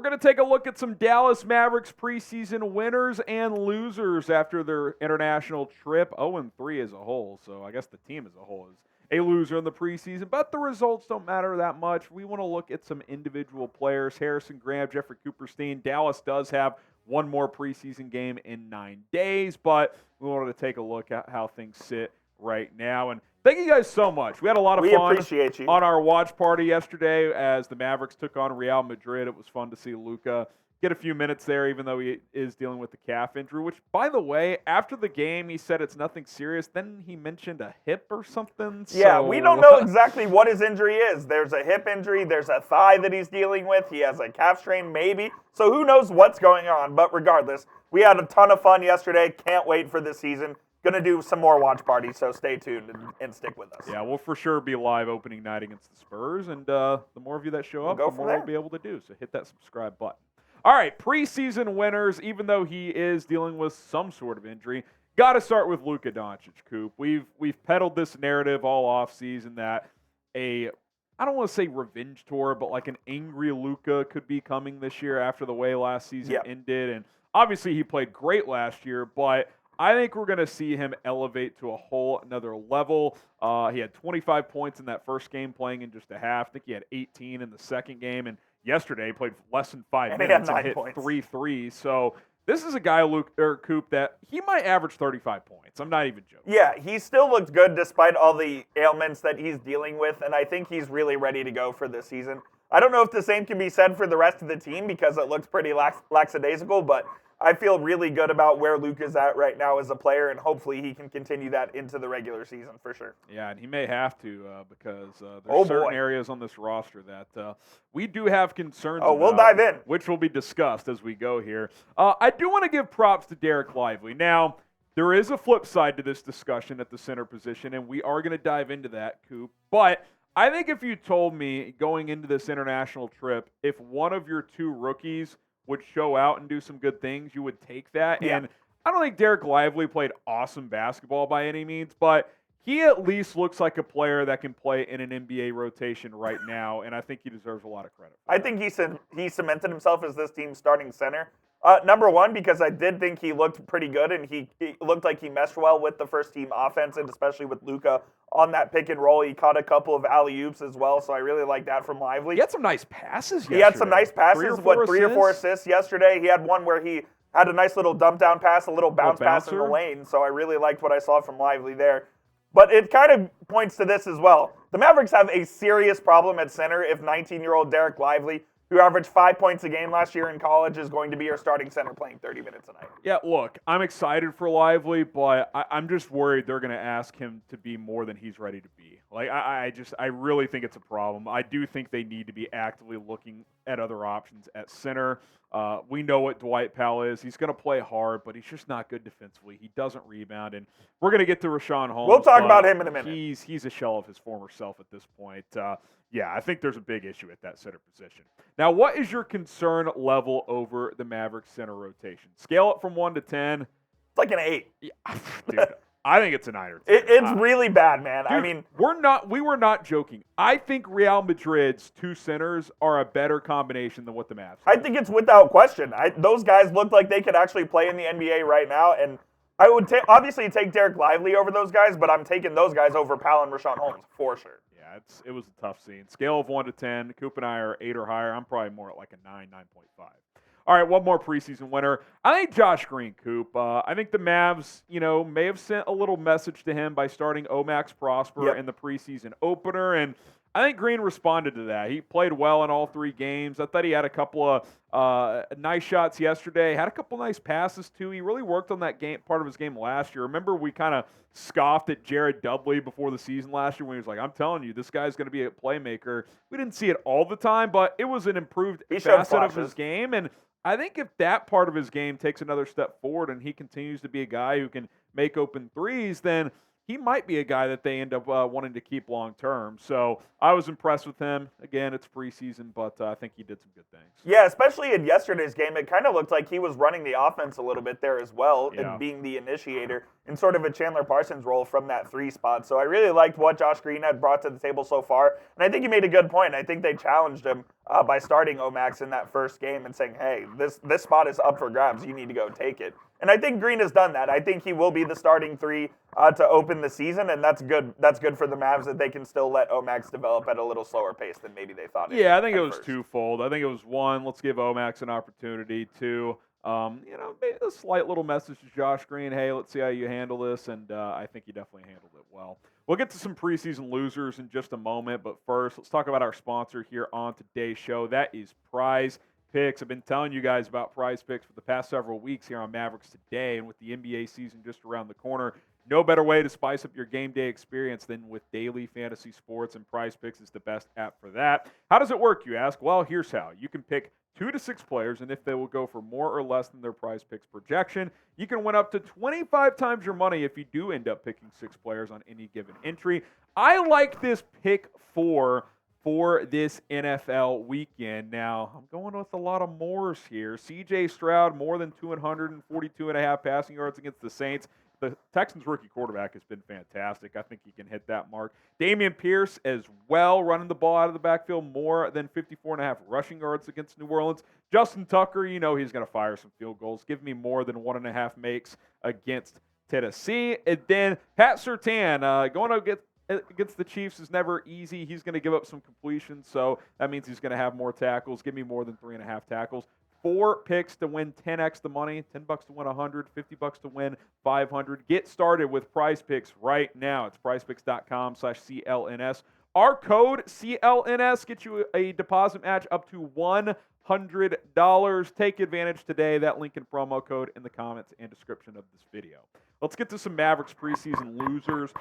going to take a look at some Dallas Mavericks preseason winners and losers after their international trip. 0-3 as a whole, so I guess the team as a whole is a loser in the preseason, but the results don't matter that much. We want to look at some individual players. Harrison Graham, Jeffrey Cooperstein. Dallas does have one more preseason game in 9 days, but we wanted to take a look at how things sit right now. And thank you guys so much. We had a lot of fun appreciate you. On our watch party yesterday as the Mavericks took on Real Madrid. It was fun to see Luka get a few minutes there, even though he is dealing with the calf injury, which, by the way, after the game, he said it's nothing serious. Then he mentioned a hip or something. Yeah, we don't know exactly what his injury is. There's a hip injury. There's a thigh that he's dealing with. He has a calf strain, maybe. So who knows what's going on. But regardless, we had a ton of fun yesterday. Can't wait for this season. Going to do some more watch parties, so stay tuned and stick with us. Yeah, we'll for sure be live opening night against the Spurs, and the more of you that show up, the more we'll be able to do. So hit that subscribe button. All right, preseason winners, even though he is dealing with some sort of injury, got to start with Luka Doncic, Coop. We've peddled this narrative all offseason that I don't want to say revenge tour, but like an angry Luka could be coming this year after the way last season ended. And obviously he played great last year, but I think we're going to see him elevate to a whole another level. He had 25 points in that first game playing in just a half. I think he had 18 in the second game, and yesterday he played less than 5 minutes and hit 3 threes. So this is a guy, Coop, that he might average 35 points. I'm not even joking. Yeah, he still looked good despite all the ailments that he's dealing with, and I think he's really ready to go for this season. I don't know if the same can be said for the rest of the team because it looks pretty lackadaisical, but I feel really good about where Luke is at right now as a player, and hopefully he can continue that into the regular season for sure. Yeah, and he may have to because there's certain areas on this roster that we do have concerns about. We'll dive in. Which will be discussed as we go here. I do want to give props to Dereck Lively. Now, there is a flip side to this discussion at the center position, and we are going to dive into that, Coop. But I think if you told me going into this international trip, if one of your two rookies would show out and do some good things, you would take that. Yeah. And I don't think Dereck Lively played awesome basketball by any means, but he at least looks like a player that can play in an NBA rotation right now, and I think he deserves a lot of credit. I think he cemented himself as this team's starting center. Number one, because I did think he looked pretty good, and he looked like he meshed well with the first-team offense, and especially with Luka on that pick and roll. He caught a couple of alley-oops as well, so I really like that from Lively. He had some nice passes yesterday. He had some nice passes. 3 or 4 assists? assists yesterday. He had one where he had a nice little dump-down pass, a little bounce pass in the lane, so I really liked what I saw from Lively there. But it kind of points to this as well. The Mavericks have a serious problem at center if 19-year-old Dereck Lively, who averaged 5 points a game last year in college, is going to be our starting center playing 30 minutes a night. Yeah, look, I'm excited for Lively, but I'm just worried they're going to ask him to be more than he's ready to be. Like, I really think it's a problem. I do think they need to be actively looking at other options at center. We know what Dwight Powell is. He's going to play hard, but he's just not good defensively. He doesn't rebound, and we're going to get to Richaun Holmes. We'll talk about him in a minute. He's a shell of his former self at this point. Yeah, I think there's a big issue at that center position. Now, what is your concern level over the Mavericks center rotation? Scale it from 1 to 10. It's like an 8. Yeah, dude, I think it's a 9 or 10. It's really bad, man. Dude, I mean, we were not joking. I think Real Madrid's two centers are a better combination than what the Mavs have. I think it's without question. Those guys look like they could actually play in the NBA right now, and I would obviously take Dereck Lively over those guys, but I'm taking those guys over Powell and Richaun Holmes for sure. Yeah, it was a tough scene. Scale of 1 to 10. Coop and I are 8 or higher. I'm probably more at like a 9, 9.5. All right, one more preseason winner. I think Josh Green, Coop. I think the Mavs, may have sent a little message to him by starting Max Prosper in the preseason opener, and I think Green responded to that. He played well in all 3 games. I thought he had a couple of nice shots yesterday. Had a couple nice passes, too. He really worked on that part of his game last year. Remember, we kind of scoffed at Jared Dudley before the season last year when he was like, I'm telling you, this guy's going to be a playmaker. We didn't see it all the time, but it was an improved facet of his game. And I think if that part of his game takes another step forward and he continues to be a guy who can make open threes, then he might be a guy that they end up wanting to keep long term. So I was impressed with him. Again, it's preseason, but I think he did some good things. Yeah, especially in yesterday's game, it kind of looked like he was running the offense a little bit there as well and being the initiator. in sort of a Chandler Parsons role from that 3 spot. So I really liked what Josh Green had brought to the table so far. And I think he made a good point. I think they challenged him by starting Omax in that first game and saying, hey, this spot is up for grabs. You need to go take it. And I think Green has done that. I think he will be the starting 3 to open the season, and that's good. That's good for the Mavs that they can still let Omax develop at a little slower pace than maybe they thought. Yeah, I think it was twofold. I think it was 1, let's give Omax an opportunity. 2, maybe a slight little message to Josh Green. Hey, let's see how you handle this, and I think he definitely handled it well. We'll get to some preseason losers in just a moment, but first, let's talk about our sponsor here on today's show. That is Prize Picks. I've been telling you guys about Prize Picks for the past several weeks here on Mavericks Today, and with the NBA season just around the corner, no better way to spice up your game day experience than with daily fantasy sports, and Prize Picks is the best app for that. How does it work, you ask? Well, here's how. You can pick 2 to 6 players, and if they will go for more or less than their Prize Picks projection, you can win up to 25 times your money if you do end up picking 6 players on any given entry. I like this pick 4 for this NFL weekend. Now, I'm going with a lot of mores here. C.J. Stroud, more than 242.5 passing yards against the Saints. The Texans' rookie quarterback has been fantastic. I think he can hit that mark. Dameon Pierce as well, running the ball out of the backfield, more than 54.5 rushing yards against New Orleans. Justin Tucker, he's going to fire some field goals. Give me more than 1.5 makes against Tennessee. And then Pat Surtain, going against the Chiefs is never easy. He's going to give up some completions, so that means he's going to have more tackles. Give me more than 3.5 tackles. 4 picks to win 10x the money, $10 to win 100, $50 to win 500. Get started with Prize Picks right now. It's prizepicks.com/CLNS. Our code CLNS gets you a deposit match up to $100. Take advantage today. That link and promo code in the comments and description of this video. Let's get to some Mavericks preseason losers.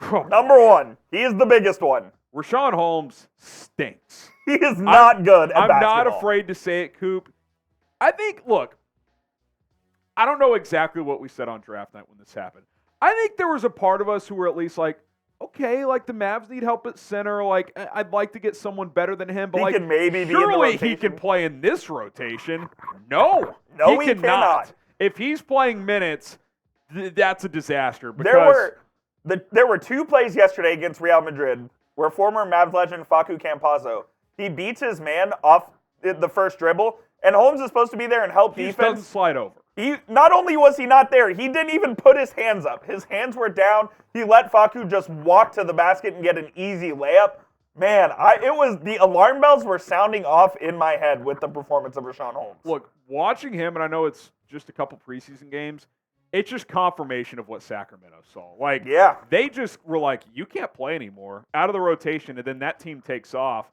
Number 1. He is the biggest one. Richaun Holmes stinks. He is not good at basketball. I'm not afraid to say it, Coop. I think, look, I don't know exactly what we said on draft night when this happened. I think there was a part of us who were at least like, okay, like the Mavs need help at center. Like, I'd like to get someone better than him. But he like, can maybe be surely in the he can play in this rotation. No, he cannot. If he's playing minutes, that's a disaster. Because there were 2 plays yesterday against Real Madrid where former Mavs legend Facu Campazzo, he beats his man off the first dribble, and Holmes is supposed to be there and help defense. He doesn't slide over. Not only was he not there, he didn't even put his hands up. His hands were down. He let Facu just walk to the basket and get an easy layup. Man, the alarm bells were sounding off in my head with the performance of Richaun Holmes. Look, watching him, and I know it's just a couple preseason games, it's just confirmation of what Sacramento saw. Like, they just were like, you can't play anymore, out of the rotation, and then that team takes off.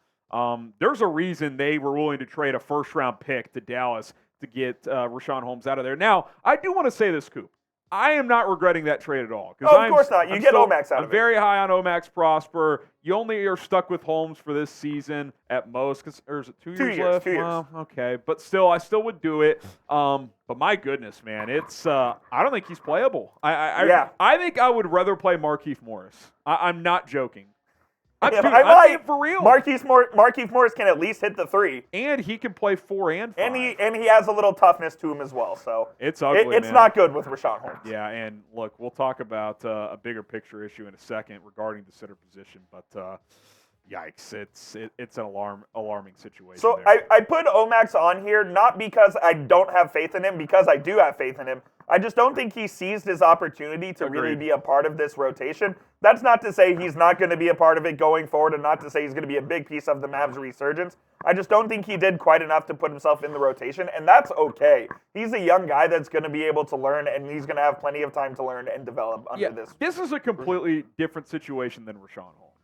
There's a reason they were willing to trade a first-round pick to Dallas to get Richaun Holmes out of there. Now, I do want to say this, Coop. I am not regretting that trade at all. Oh, of course not. You get Omax out of it. I'm very high on Omax Prosper. You only are stuck with Holmes for this season at most. Or is it 2 years left? 2 years. Well, okay. But still, I still would do it. But my goodness, man, it's I don't think he's playable. I think I would rather play Markieff Morris. I'm not joking. I'm being for real. Markieff Morris can at least hit the 3, and he can play 4 and 5. And he has a little toughness to him as well. So it's ugly. It's not good with Richaun Holmes. Yeah, and look, we'll talk about a bigger picture issue in a second regarding the center position, but yikes, it's an alarming situation. So there. I put Omax on here not because I don't have faith in him, because I do have faith in him. I just don't think he seized his opportunity to really be a part of this rotation. That's not to say he's not going to be a part of it going forward, and not to say he's going to be a big piece of the Mavs resurgence. I just don't think he did quite enough to put himself in the rotation, and that's okay. He's a young guy that's going to be able to learn, and he's going to have plenty of time to learn and develop under this. This is a completely different situation than Richaun Holmes.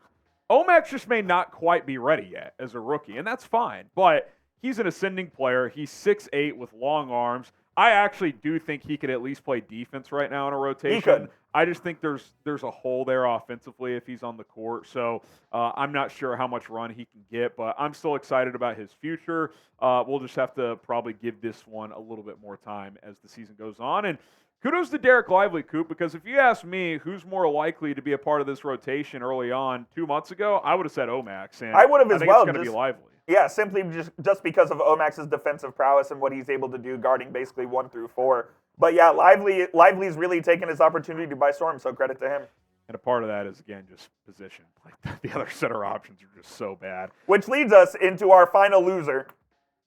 Omax just may not quite be ready yet as a rookie, and that's fine. But he's an ascending player. He's 6'8" with long arms. I actually do think he could at least play defense right now in a rotation. He could. I just think there's a hole there offensively if he's on the court. So I'm not sure how much run he can get, but I'm still excited about his future. We'll just have to probably give this one a little bit more time as the season goes on. And kudos to Dereck Lively, Coop, because if you ask me who's more likely to be a part of this rotation early on 2 months ago, I would have said Omax. And I would have as well. It's going to be Lively. Yeah, simply just because of Omax's defensive prowess and what he's able to do guarding basically 1 through 4. But yeah, Lively's really taken his opportunity by storm, so credit to him. And a part of that is, again, just position. Like, the other center options are just so bad. Which leads us into our final loser,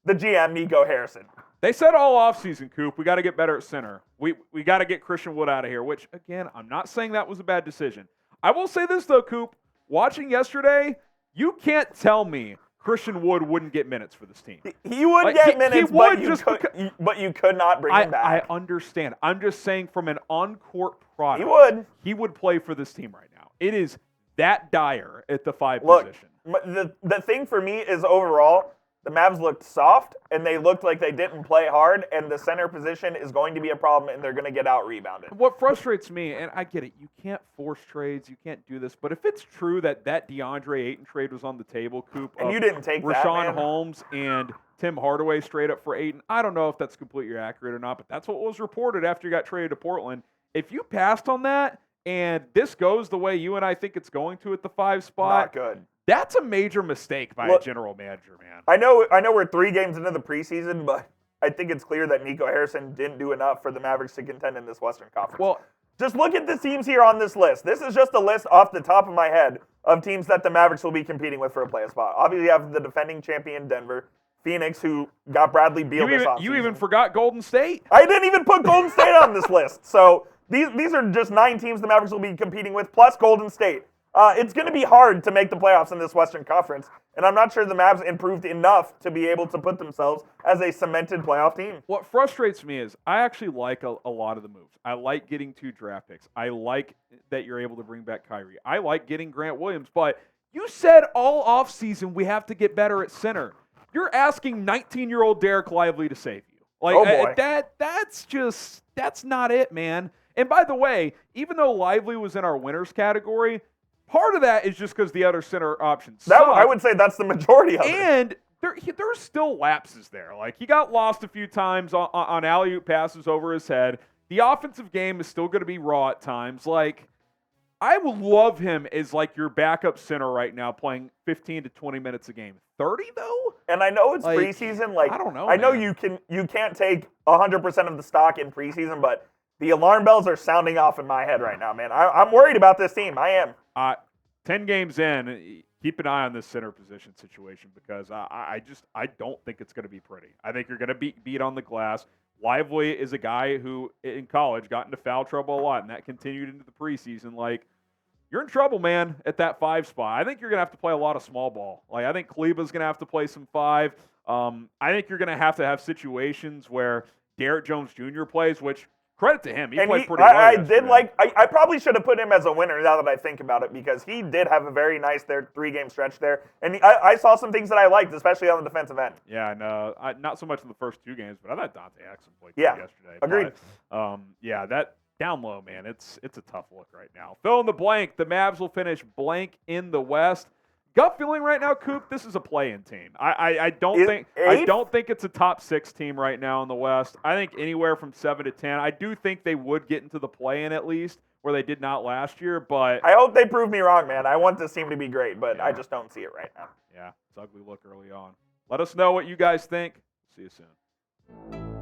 the GM, Nico Harrison. They said all offseason, Coop, we got to get better at center. We got to get Christian Wood out of here, which, again, I'm not saying that was a bad decision. I will say this, though, Coop. Watching yesterday, you can't tell me Christian Wood wouldn't get minutes for this team. He would get minutes, but you could not bring him back. I understand. I'm just saying from an on-court product, he would play for this team right now. It is that dire at the 5 position. The thing for me is overall, the Mavs looked soft, and they looked like they didn't play hard, and the center position is going to be a problem, and they're going to get out-rebounded. What frustrates me, and I get it, you can't force trades, you can't do this, but if it's true that DeAndre Ayton trade was on the table, Coop, and you didn't take Richaun Holmes and Tim Hardaway straight up for Ayton, I don't know if that's completely accurate or not, but that's what was reported after you got traded to Portland. If you passed on that, and this goes the way you and I think it's going to at the 5 spot, not good. That's a major mistake by a general manager, man. I know we're 3 games into the preseason, but I think it's clear that Nico Harrison didn't do enough for the Mavericks to contend in this Western Conference. Well, just look at the teams here on this list. This is just a list off the top of my head of teams that the Mavericks will be competing with for a playoff spot. Obviously, you have the defending champion Denver, Phoenix, who got Bradley Beal this offseason. You even forgot Golden State? I didn't even put Golden State on this list. So these are just 9 teams the Mavericks will be competing with, plus Golden State. It's going to be hard to make the playoffs in this Western Conference, and I'm not sure the Mavs improved enough to be able to put themselves as a cemented playoff team. What frustrates me is I actually like a lot of the moves. I like getting 2 draft picks. I like that you're able to bring back Kyrie. I like getting Grant Williams, but you said all offseason we have to get better at center. You're asking 19-year-old Dereck Lively to save you. Like, that's not it, man. And by the way, even though Lively was in our winners category, part of that is just because the other center options suck. I would say that's the majority of it. And there's still lapses there. Like, he got lost a few times on alley-oop passes over his head. The offensive game is still going to be raw at times. Like, I would love him as, like, your backup center right now playing 15 to 20 minutes a game. 30, though? And I know it's preseason. Like, I don't know, I know you can't take 100% of the stock in preseason, but the alarm bells are sounding off in my head right now, man. I'm worried about this team. I am. 10 games in, keep an eye on this center position situation because I don't think it's going to be pretty. I think you're going to be beat on the glass. Lively is a guy who, in college, got into foul trouble a lot, and that continued into the preseason. Like, you're in trouble, man, at that 5 spot. I think you're going to have to play a lot of small ball. Like, I think Kleba's going to have to play some 5. I think you're going to have situations where Derrick Jones Jr. plays, which – credit to him. He played pretty well. I probably should have put him as a winner now that I think about it because he did have a very nice 3-game stretch there. And I saw some things that I liked, especially on the defensive end. Yeah, no, not so much in the first 2 games, but I thought Dante Exum played good yesterday. Agreed. But, that down low, man, it's a tough look right now. Fill in the blank. The Mavs will finish blank in the West. Gut feeling right now, Coop, this is a play-in team. I don't think it's a top 6 team right now in the West. I think anywhere from 7 to 10. I do think they would get into the play-in at least, where they did not last year. But I hope they prove me wrong, man. I want this team to be great, but I just don't see it right now. Yeah, it's an ugly look early on. Let us know what you guys think. See you soon.